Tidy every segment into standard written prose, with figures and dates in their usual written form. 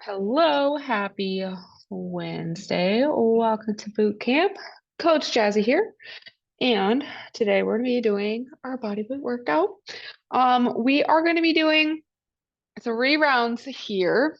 Hello, happy Wednesday. Welcome to boot camp. Coach Jazzy here, and today we're going to be doing our body weight workout. We are going to be doing 3 rounds here.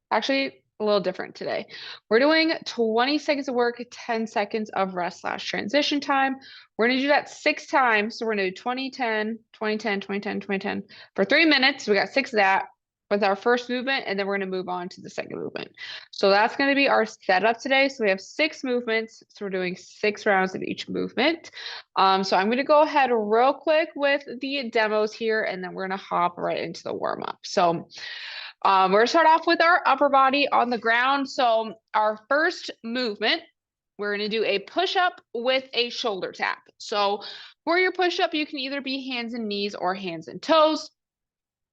Actually, a little different today. We're doing 20 seconds of work, 10 seconds of rest slash transition time. We're going to do that 6 times. So we're going to do 20, 10, 20, 10, 20, 10, 20, 10 for 3 minutes. We got 6 of that with our first movement, and then we're going to move on to the second movement. So that's going to be our setup today. So we have 6 movements. So we're doing 6 rounds of each movement. So I'm going to go ahead real quick with the demos here, and then we're going to hop right into the warm up. So we're going to start off with our upper body on the ground. So our first movement, we're going to do a push-up with a shoulder tap. So for your push-up, you can either be hands and knees or hands and toes.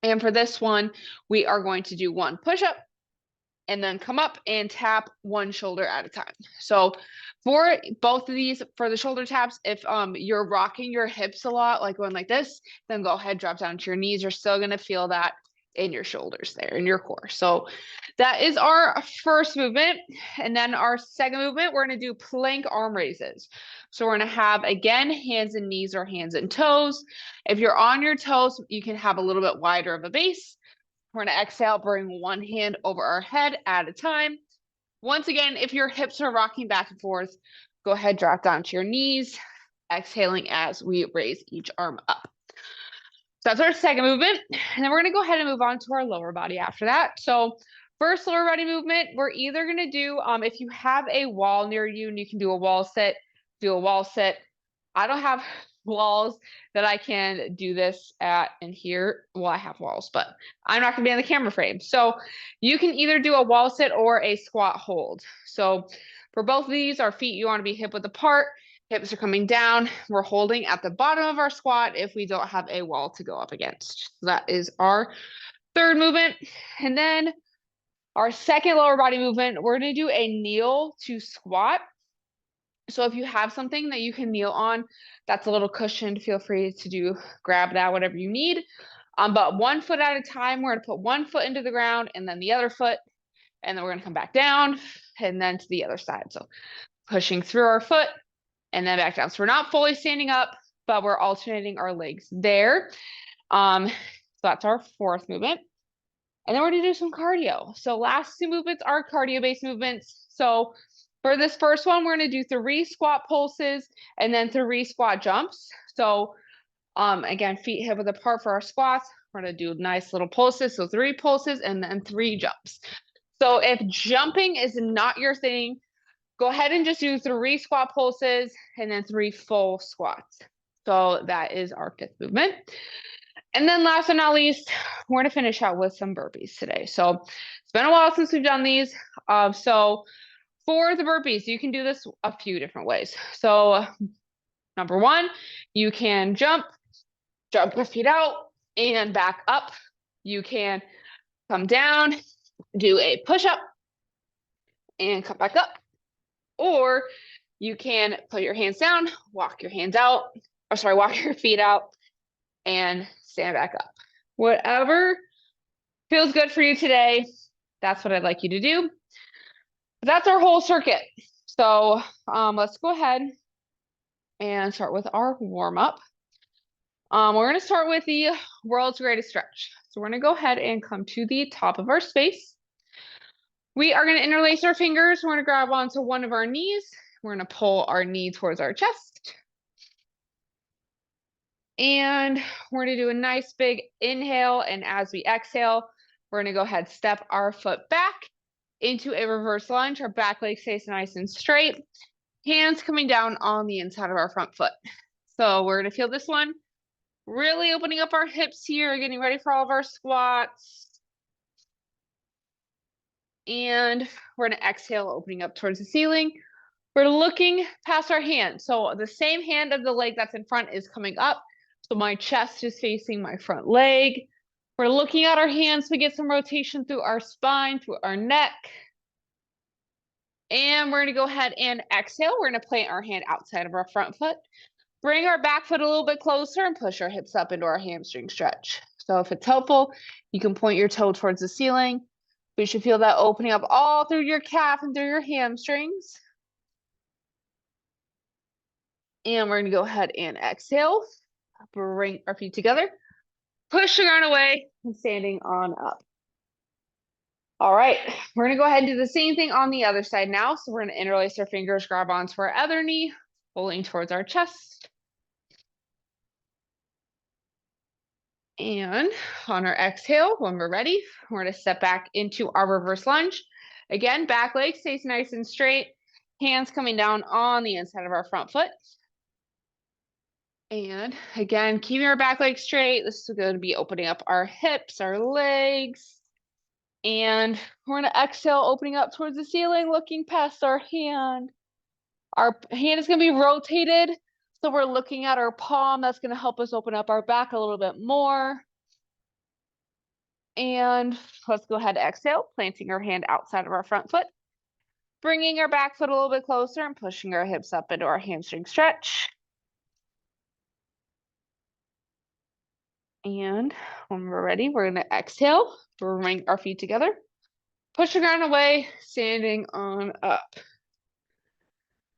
And for this one, we are going to do one push-up and then come up and tap one shoulder at a time. So for both of these, for the shoulder taps, if you're rocking your hips a lot, like going like this, then go ahead, drop down to your knees. You're still going to feel that in your shoulders there, in your core. So that is our first movement. And then our second movement, we're going to do plank arm raises. So we're going to have, again, hands and knees or hands and toes. If you're on your toes, you can have a little bit wider of a base. We're going to exhale, bring one hand over our head at a time. Once again, if your hips are rocking back and forth, go ahead, drop down to your knees, exhaling as we raise each arm up. So that's our second movement. And then we're going to go ahead and move on to our lower body after that. So first lower body movement, we're either going to do, if you have a wall near you and you can do a wall sit, do a wall sit. I don't have walls that I can do this at in here. Well, I have walls, but I'm not going to be on the camera frame. So you can either do a wall sit or a squat hold. So for both of these, our feet, you want to be hip width apart. Hips are coming down. We're holding at the bottom of our squat if we don't have a wall to go up against. So that is our third movement. And then our second lower body movement, we're going to do a kneel to squat. So if you have something that you can kneel on, that's a little cushioned, feel free to grab that, whatever you need. But 1 foot at a time, we're going to put 1 foot into the ground and then the other foot, and then we're going to come back down and then to the other side. So pushing through our foot and then back down. So we're not fully standing up, but we're alternating our legs there. So that's our fourth movement. And then we're going to do some cardio. So last 2 movements are cardio-based movements. So for this first one, we're going to do 3 squat pulses and then 3 squat jumps. So again, feet hip width apart for our squats. We're going to do nice little pulses. So 3 pulses and then 3 jumps. So if jumping is not your thing, go ahead and just do 3 squat pulses and then 3 full squats. So that is our 5th movement. And then last but not least, we're going to finish out with some burpees today. So it's been a while since we've done these. So for the burpees, you can do this a few different ways. So number 1, you can jump your feet out and back up. You can come down, do a push-up and come back up. Or you can put your hands down, walk your feet out and stand back up. Whatever feels good for you today, that's what I'd like you to do. That's our whole circuit. So let's go ahead and start with our warm-up. We're going to start with the world's greatest stretch. So we're going to go ahead and come to the top of our space. We are going to interlace our fingers. We're going to grab onto one of our knees. We're going to pull our knee towards our chest. And we're going to do a nice big inhale. And as we exhale, we're going to go ahead, step our foot back into a reverse lunge. Our back leg stays nice and straight. Hands coming down on the inside of our front foot. So we're going to feel this one. Really opening up our hips here, getting ready for all of our squats. And we're going to exhale, opening up towards the ceiling. We're looking past our hand. So the same hand of the leg that's in front is coming up. So my chest is facing my front leg. We're looking at our hands to get some rotation through our spine, through our neck. And we're going to go ahead and exhale. We're going to plant our hand outside of our front foot. Bring our back foot a little bit closer and push our hips up into our hamstring stretch. So if it's helpful, you can point your toe towards the ceiling. We should feel that opening up all through your calf and through your hamstrings. And we're gonna go ahead and exhale. Bring our feet together. Push the ground away and standing on up. All right, we're gonna go ahead and do the same thing on the other side now. So we're gonna interlace our fingers, grab onto our other knee, pulling towards our chest. And on our exhale, when we're ready, we're gonna step back into our reverse lunge. Again, back leg stays nice and straight. Hands coming down on the inside of our front foot. And again, keeping our back leg straight. This is going to be opening up our hips, our legs. And we're going to exhale, opening up towards the ceiling, looking past our hand. Our hand is going to be rotated. So we're looking at our palm. That's going to help us open up our back a little bit more. And let's go ahead and exhale, planting our hand outside of our front foot. Bringing our back foot a little bit closer and pushing our hips up into our hamstring stretch. And when we're ready, we're going to exhale, bring our feet together, push the ground away, standing on up.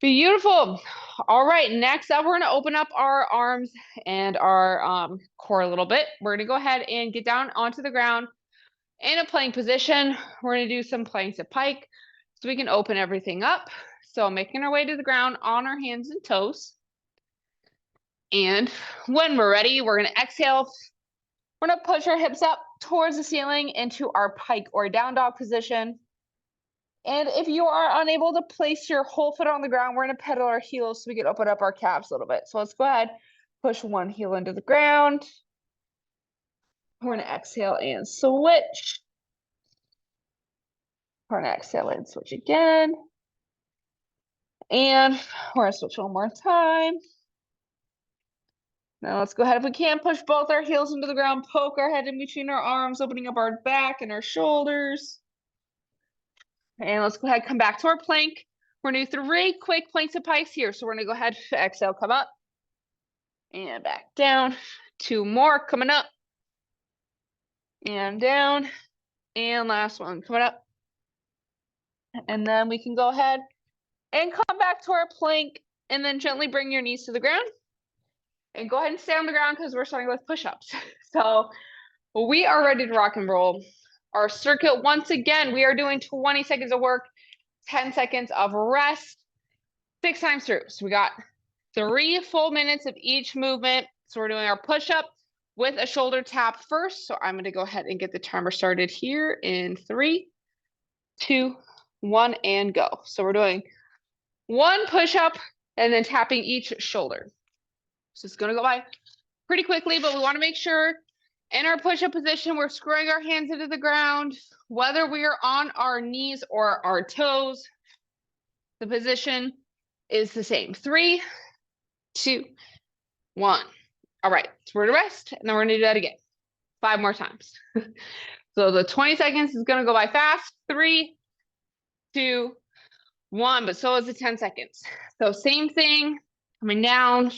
Beautiful. All right, next up, we're going to open up our arms and our core a little bit. We're going to go ahead and get down onto the ground in a plank position. We're going to do some planks at pike so we can open everything up. So making our way to the ground on our hands and toes. And when we're ready, we're going to exhale. We're going to push our hips up towards the ceiling into our pike or down dog position. And if you are unable to place your whole foot on the ground, we're going to pedal our heels so we can open up our calves a little bit. So let's go ahead, push one heel into the ground. We're going to exhale and switch. We're going to exhale and switch again. And we're going to switch one more time. Now let's go ahead, if we can, push both our heels into the ground, poke our head in between our arms, opening up our back and our shoulders. And let's go ahead, come back to our plank. We're gonna do 3 quick planks of pikes here. So we're gonna go ahead, exhale, come up and back down. 2 more coming up and down. And last one coming up. And then we can go ahead and come back to our plank and then gently bring your knees to the ground. And go ahead and stay on the ground because we're starting with push-ups. So we are ready to rock and roll. Our circuit, once again, we are doing 20 seconds of work, 10 seconds of rest, 6 times through. So we got 3 full minutes of each movement. So we're doing our push-up with a shoulder tap first. So I'm going to go ahead and get the timer started here in 3, 2, 1, and go. So we're doing 1 push-up and then tapping each shoulder. So it's going to go by pretty quickly, but we want to make sure in our push-up position, we're screwing our hands into the ground, whether we are on our knees or our toes, the position is the same. 3, 2, 1. All right, so we're to rest, and then we're gonna do that again, 5 more times. So the 20 seconds is gonna go by fast. 3, 2, 1, but so is the 10 seconds. So same thing, coming down.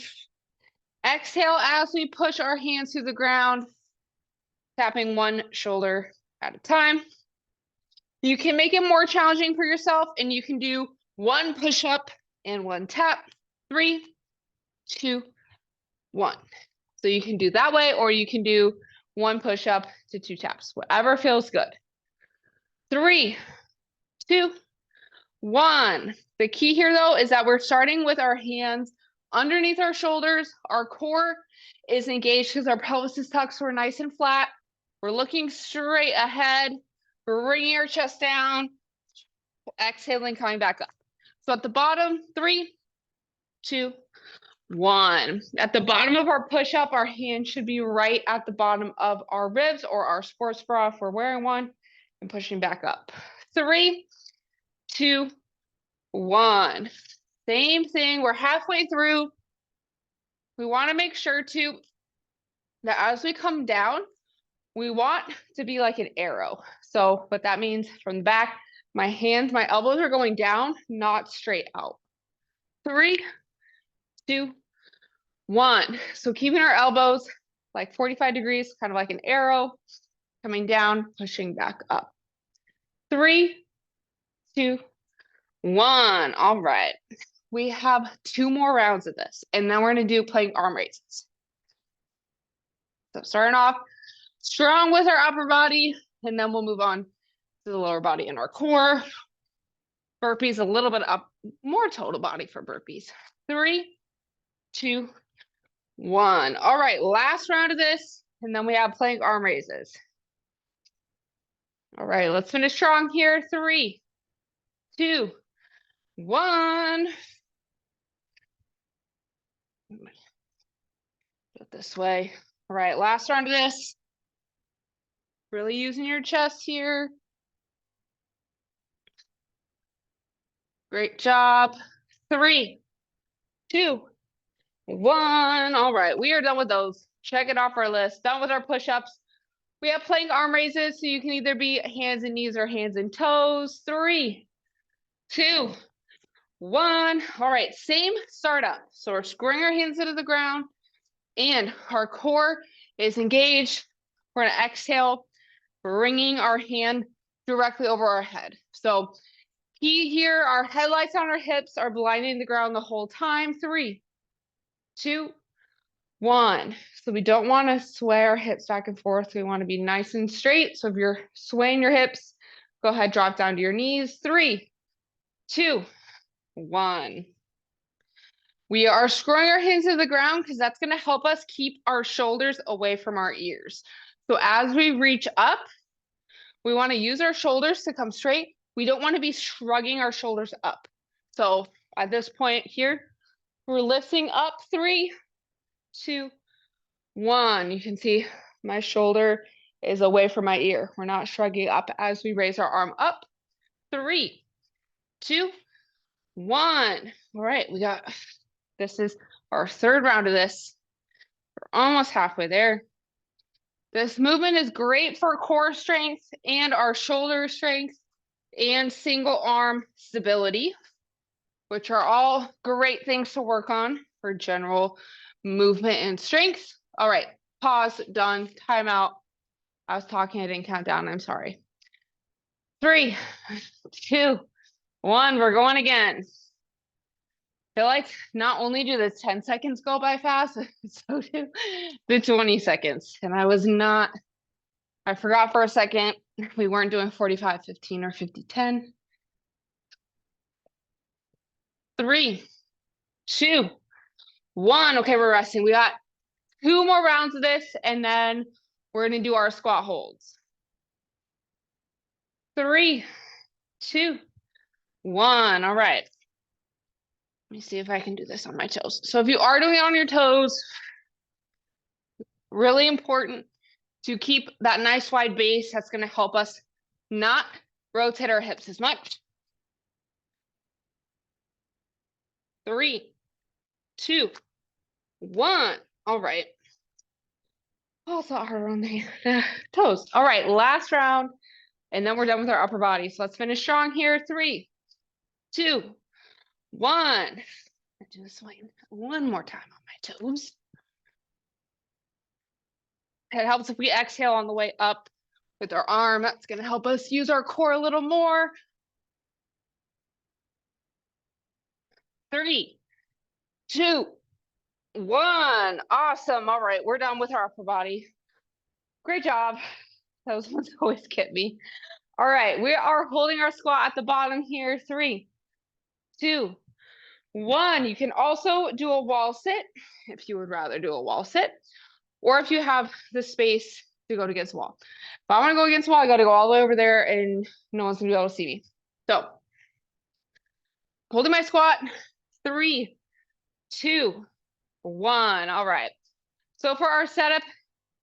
Exhale as we push our hands to the ground, tapping 1 shoulder at a time. You can make it more challenging for yourself, and you can do 1 push-up and 1 tap. 3, 2, 1. So you can do that way, or you can do 1 push-up to 2 taps, whatever feels good. 3, 2, 1. The key here, though, is that we're starting with our hands underneath our shoulders. Our core is engaged because our pelvis is tucked, so we're nice and flat. We're looking straight ahead. We're bringing our chest down, exhaling, coming back up. So at the bottom, 3, 2, 1. At the bottom of our push-up, our hand should be right at the bottom of our ribs or our sports bra if we're wearing one, and pushing back up. 3, 2, 1. Same thing. We're halfway through. We want to make sure too that as we come down, we want to be like an arrow. So what that means, from the back, my hands, my elbows are going down, not straight out. 3, 2, 1. So keeping our elbows like 45 degrees, kind of like an arrow, coming down, pushing back up. 3, 2, 1. All right. We have 2 more rounds of this, and then we're going to do plank arm raises. So starting off strong with our upper body, and then we'll move on to the lower body and our core. Burpees a little bit up, more total body for burpees. 3, 2, 1. All right, last round of this, and then we have plank arm raises. All right, let's finish strong here. 3, 2, 1. Do it this way. All right, last round of this. Really using your chest here. Great job. 3, 2, 1. All right, we are done with those. Check it off our list. Done with our push-ups. We have plank arm raises, so you can either be hands and knees or hands and toes. 3, 2, 1. All right, same startup. So we're squaring our hands into the ground and our core is engaged. We're gonna exhale, bringing our hand directly over our head. So key here, our headlights on our hips are blinding the ground the whole time. 3, 2, 1. So we don't want to sway our hips back and forth. We want to be nice and straight. So if you're swaying your hips, go ahead, drop down to your knees. 3, 2, 1. We are screwing our hands to the ground because that's going to help us keep our shoulders away from our ears. So as we reach up, we want to use our shoulders to come straight. We don't want to be shrugging our shoulders up. So at this point here, we're lifting up. 3, 2, 1. You can see my shoulder is away from my ear. We're not shrugging up as we raise our arm up. 3, 2, 1. All right, this is our third round of this. We're almost halfway there. This movement is great for core strength and our shoulder strength and single arm stability, which are all great things to work on for general movement and strength. All right, pause, done, time out. I was talking, I didn't count down, I'm sorry. 3, 2, 1, we're going again. I feel like not only do the 10 seconds go by fast, so do the 20 seconds. And I forgot for a second, we weren't doing 45, 15 or 50, 10. 3, 2, 1. Okay, we're resting. We got 2 more rounds of this, and then we're gonna do our squat holds. 3, 2, 1. All right. Let me see if I can do this on my toes. So if you are doing it on your toes, really important to keep that nice wide base. That's going to help us not rotate our hips as much. 3, 2, 1. All right. Oh, it's a lot harder on the toes. All right, last round, and then we're done with our upper body. So let's finish strong here. 3, 2, 1. Do this one more time on my toes. It helps if we exhale on the way up with our arm. That's going to help us use our core a little more. 3, 2, 1. Awesome. All right, we're done with our upper body. Great job. Those ones always get me. All right, we are holding our squat at the bottom here. 3, 2, 1. You can also do a wall sit if you would rather do a wall sit, or if you have the space to go against the wall. If I want to go against the wall, I got to go all the way over there and no one's gonna be able to see me. So holding my squat. 3, 2, 1. All right. So for our setup,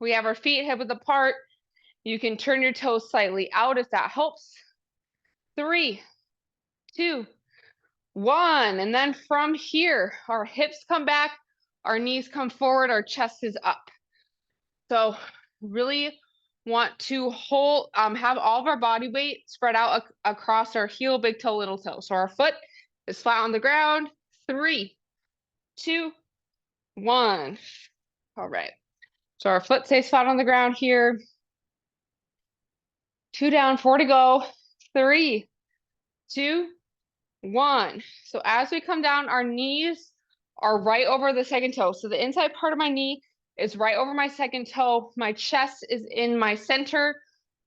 we have our feet hip width apart. You can turn your toes slightly out if that helps. 3, 2, 1. And then from here, our hips come back, our knees come forward, our chest is up. So really want to have all of our body weight spread out across our heel, big toe, little toe. So our foot is flat on the ground. 3, 2, 1. All right. So our foot stays flat on the ground here. 2 down, 4 to go. 3, 2, 1. So as we come down, our knees are right over the second toe. So the inside part of my knee is right over my second toe. My chest is in my center,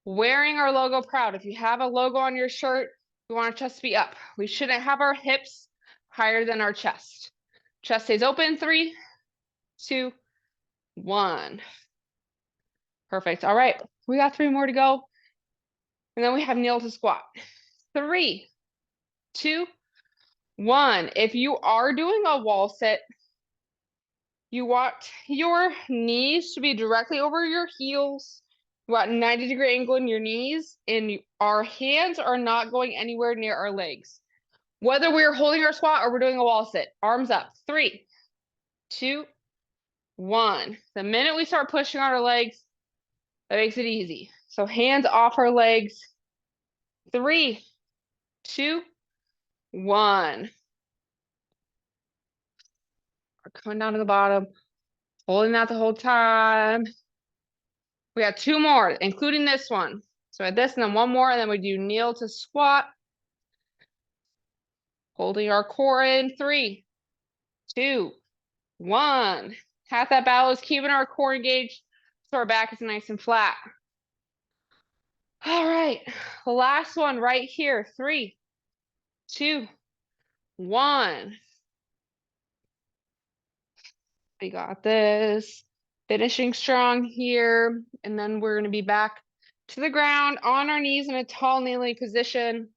wearing our logo proud. If you have a logo on your shirt, we want our chest to be up. We shouldn't have our hips higher than our chest. Chest stays open. 3, 2, 1. Perfect. All right. We got 3 more to go. And then we have kneel to squat. 3, 2, 1. If you are doing a wall sit, you want your knees to be directly over your heels. You want 90-degree angle in your knees, and our hands are not going anywhere near our legs. Whether we're holding our squat or we're doing a wall sit, arms up. 3, 2, 1. The minute we start pushing on our legs, that makes it easy. So hands off our legs. 3, 2, 1. We're coming down to the bottom, holding that the whole time. We got 2 more, including this one. So at this and then 1 more, and then we do kneel to squat. Holding our core in. 3, 2, 1. Half that battle is keeping our core engaged so our back is nice and flat. All right, the last one right here. 3, 2, 1. We got this. Finishing strong here. And then we're going to be back to the ground on our knees in a tall kneeling position.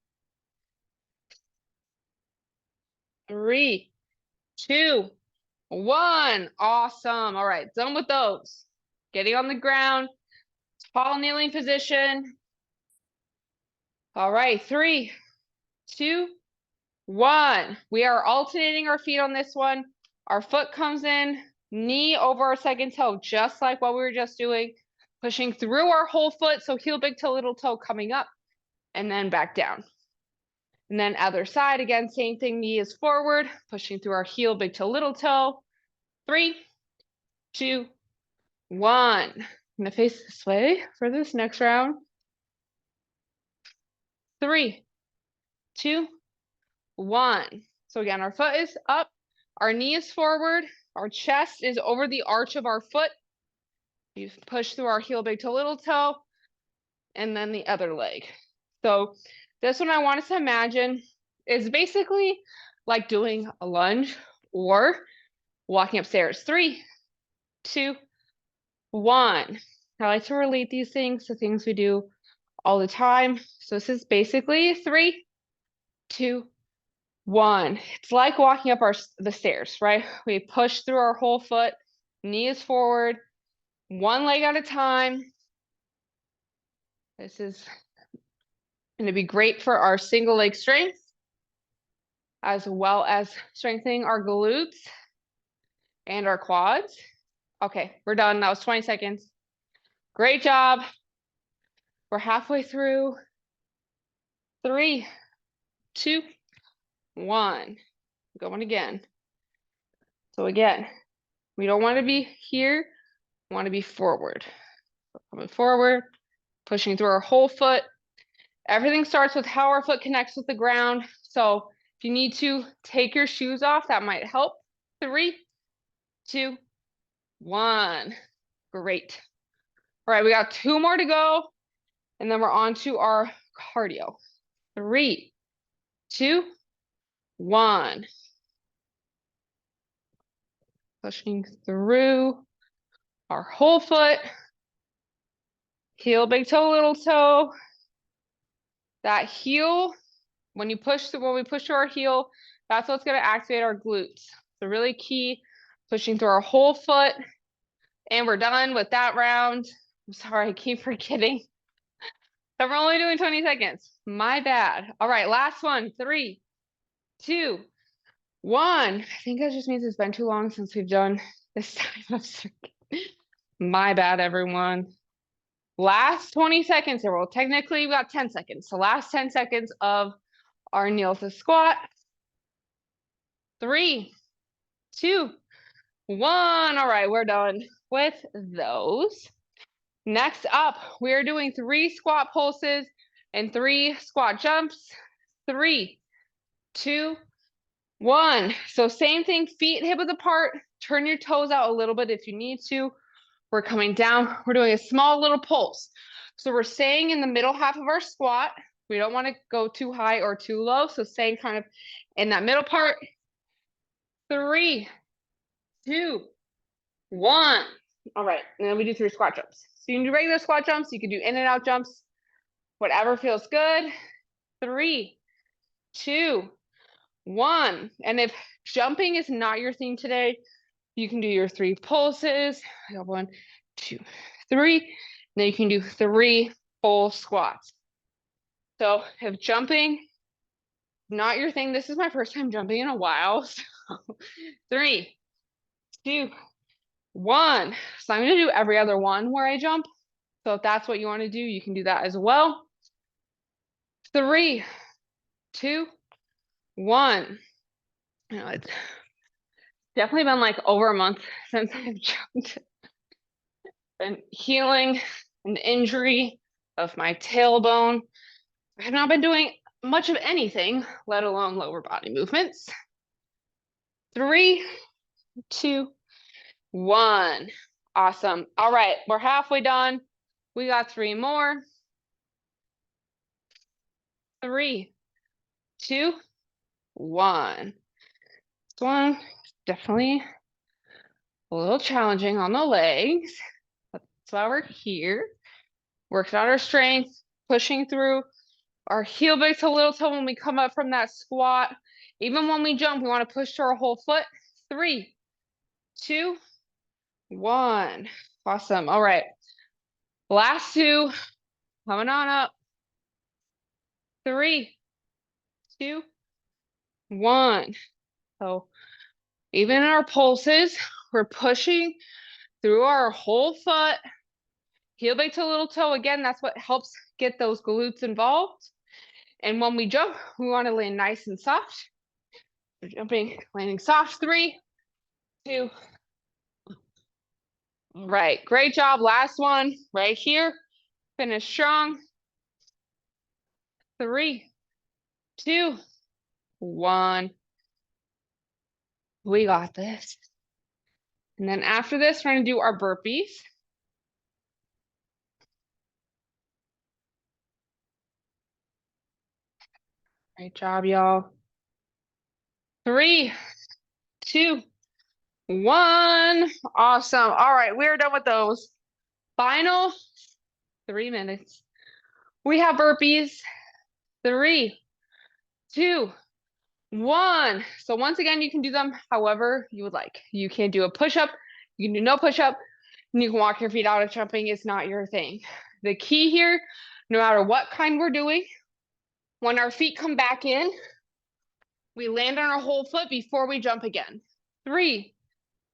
3, 2, 1. Awesome. All right, done with those. Getting on the ground, tall kneeling position. All right, 3, 2, 1. We are alternating our feet on this one. Our foot comes in, knee over our second toe, just like what we were just doing. Pushing through our whole foot, so heel, big toe, little toe coming up, and then back down. And then other side, again, same thing, knee is forward, pushing through our heel, big toe, little toe. 3, 2, 1. I'm gonna face this way for this next round. 3, 2, 1. So again, our foot is up, our knee is forward, our chest is over the arch of our foot. You push through our heel, big toe, little toe, and then the other leg. So this one I want us to imagine is basically like doing a lunge or walking upstairs. 3, 2, 1. I like to relate these things to things we do all the time. So this is basically 3, 2, 1. It's like walking up the stairs, right? We push through our whole foot, knees forward, one leg at a time. This is going to be great for our single leg strength, as well as strengthening our glutes and our quads. Okay, we're done. That was 20 seconds. Great job. We're halfway through. 3, 2, 1. Going again. So again, we don't want to be here. We want to be forward. So coming forward, pushing through our whole foot. Everything starts with how our foot connects with the ground. So if you need to take your shoes off, that might help. 3, 2, 1. Great. All right, we got 2 more to go, and then we're on to our cardio. 3, 2, 1. Pushing through our whole foot. Heel, big toe, little toe. That heel, when we push through our heel, that's what's going to activate our glutes. So really key, pushing through our whole foot. And we're done with that round. I'm sorry, I keep forgetting. So we're only doing 20 seconds. My bad. All right, last one. 3, 2, 1. I think that just means it's been too long since we've done this type of circuit. My bad, everyone. Last 20 seconds here. Well, technically we got 10 seconds. So last 10 seconds of our kneel to squat. 3, 2, 1. All right, we're done with those. Next up, we're doing 3 squat pulses. and 3 squat jumps. 3, 2, 1. So same thing, feet hip width apart. Turn your toes out a little bit if you need to. We're coming down. We're doing a small little pulse. So we're staying in the middle half of our squat. We don't want to go too high or too low. So staying kind of in that middle part. 3, 2, 1. All right, and then we do 3 squat jumps. So you can do regular squat jumps. You can do in and out jumps. Whatever feels good. 3, 2, 1. And if jumping is not your thing today, you can do your 3 pulses. I got 1, 2, 3. Then you can do 3 full squats. So if jumping not your thing, this is my first time jumping in a while. So 3, 2, 1. So I'm going to do every other one where I jump. So if that's what you want to do, you can do that as well. 3, 2, 1. You know, it's definitely been like over a month since I've jumped. Been healing an injury of my tailbone. I have not been doing much of anything, let alone lower body movements. 3, 2, 1. Awesome. All right, we're halfway done. We got 3 more. 3, 2, 1. This one definitely a little challenging on the legs. That's why we're here. Works out our strength, pushing through our heel base a little toe when we come up from that squat. Even when we jump, we want to push to our whole foot. 3, 2, 1. Awesome. All right. Last 2. Coming on up. 3, 2, 1. So even in our pulses, we're pushing through our whole foot. Heel base to little toe. Again, that's what helps get those glutes involved. And when we jump, we want to land nice and soft. We're jumping, landing soft. 3, 2. Right. Great job. Last one right here. Finish strong. 3, 2, 1. We got this. And then after this, we're going to do our burpees. Great job, y'all. 3, 2, 1. Awesome. All right, we're done with those. Final 3 minutes. We have burpees. 3, 2, 1. So once again, you can do them however you would like. You can do a push-up. You can do no push-up. And you can walk your feet out if jumping is not your thing. The key here, no matter what kind we're doing, when our feet come back in, we land on our whole foot before we jump again. 3,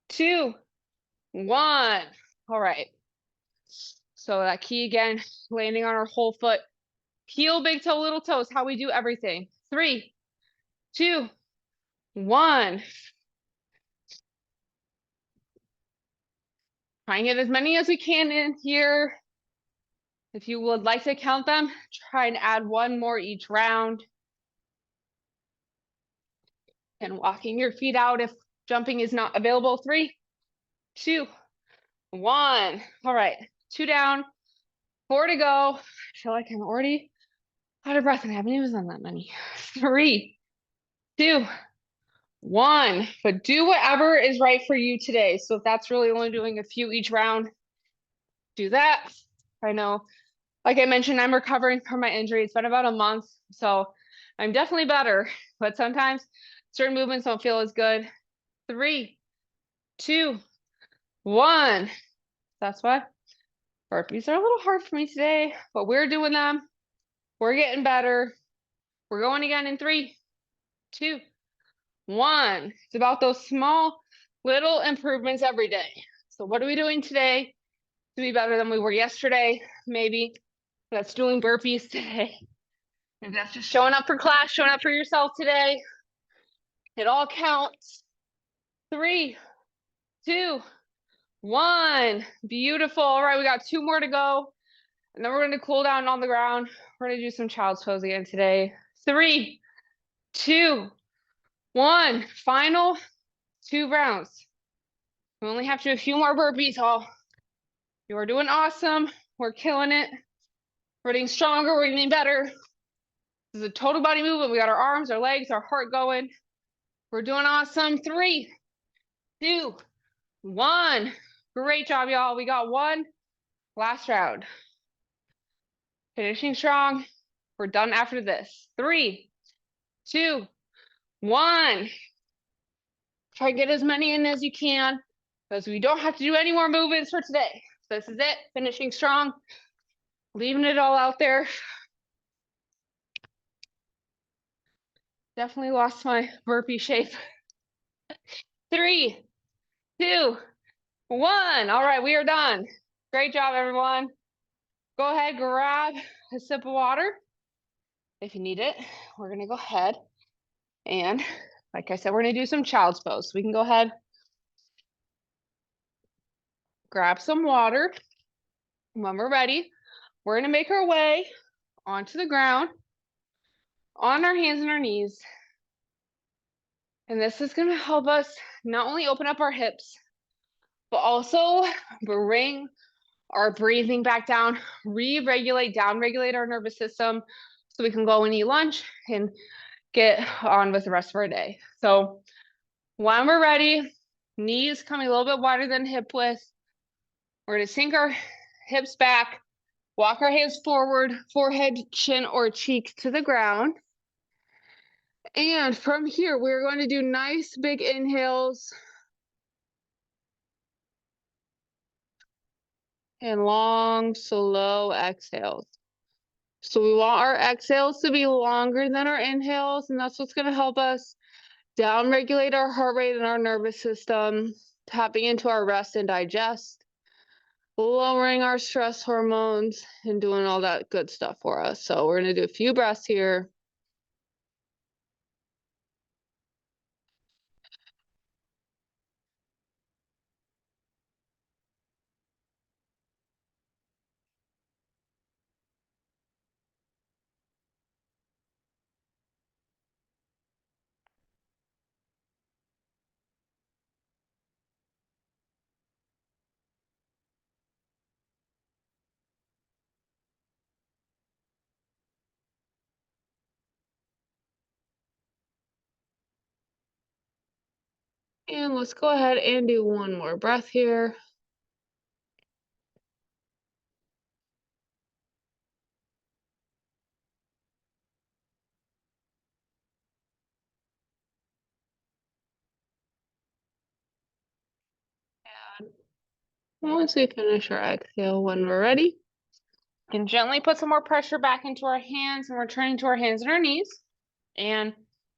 2, 1. All right. So that key again, landing on our whole foot. Heel, big toe, little toes, how we do everything. 3, 2, 1. Try and get as many as we can in here. If you would like to count them, try and add 1 more each round. And walking your feet out if jumping is not available. 3, 2, 1. All right, 2 down, 4 to go. I feel like I'm already out of breath and I haven't even done that many. 3, 2, 1. But do whatever is right for you today. So if that's really only doing a few each round, do that. I know, like I mentioned, I'm recovering from my injury. It's been about a month, so I'm definitely better. But sometimes certain movements don't feel as good. 3, 2, 1. That's why burpees are a little hard for me today, but we're doing them. We're getting better. We're going again in 3, 2, 1. It's about those small little improvements every day. So what are we doing today to be better than we were yesterday? Maybe that's doing burpees today. Maybe that's just showing up for class, showing up for yourself today. It all counts. 3, 2, 1. Beautiful. All right, we got 2 more to go. And then we're going to cool down on the ground. We're going to do some child's pose again today. 3, 2, 1. Final 2 rounds. We only have to do a few more burpees, all. You are doing awesome. We're killing it. We're getting stronger. We're getting better. This is a total body movement. We got our arms, our legs, our heart going. We're doing awesome. 3, 2, 1. Great job, y'all. We got one last round. Finishing strong. We're done after this. 3, 2, 1. Try to get as many in as you can because we don't have to do any more movements for today. So this is it. Finishing strong. Leaving it all out there. Definitely lost my burpee shape. 3, 2, 1. All right, we are done. Great job, everyone. Go ahead, grab a sip of water if you need it. We're going to go ahead and, like I said, we're going to do some child's pose. So we can go ahead, grab some water. When we're ready, we're going to make our way onto the ground, on our hands and our knees. And this is going to help us not only open up our hips, but also bring our breathing back down, re-regulate, down-regulate our nervous system so we can go and eat lunch and get on with the rest of our day. So when we're ready, knees coming a little bit wider than hip width. We're going to sink our hips back, walk our hands forward, forehead, chin, or cheek to the ground. And from here, we're going to do nice big inhales and long, slow exhales. So we want our exhales to be longer than our inhales, and that's what's going to help us down-regulate our heart rate and our nervous system, tapping into our rest and digest, lowering our stress hormones, and doing all that good stuff for us. So we're going to do a few breaths here. And let's go ahead and do one more breath here. And once we finish our exhale, when we're ready, we can gently put some more pressure back into our hands and returning to our hands and our knees. And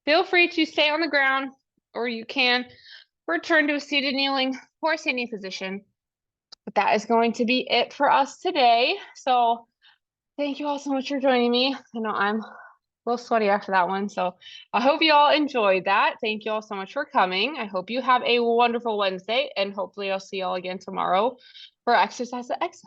feel free to stay on the ground, or you can return to a seated, kneeling, or standing position. But that is going to be it for us today. So thank you all so much for joining me. I know I'm a little sweaty after that one. So I hope you all enjoyed that. Thank you all so much for coming. I hope you have a wonderful Wednesday, and hopefully I'll see you all again tomorrow for Exercise Excellence.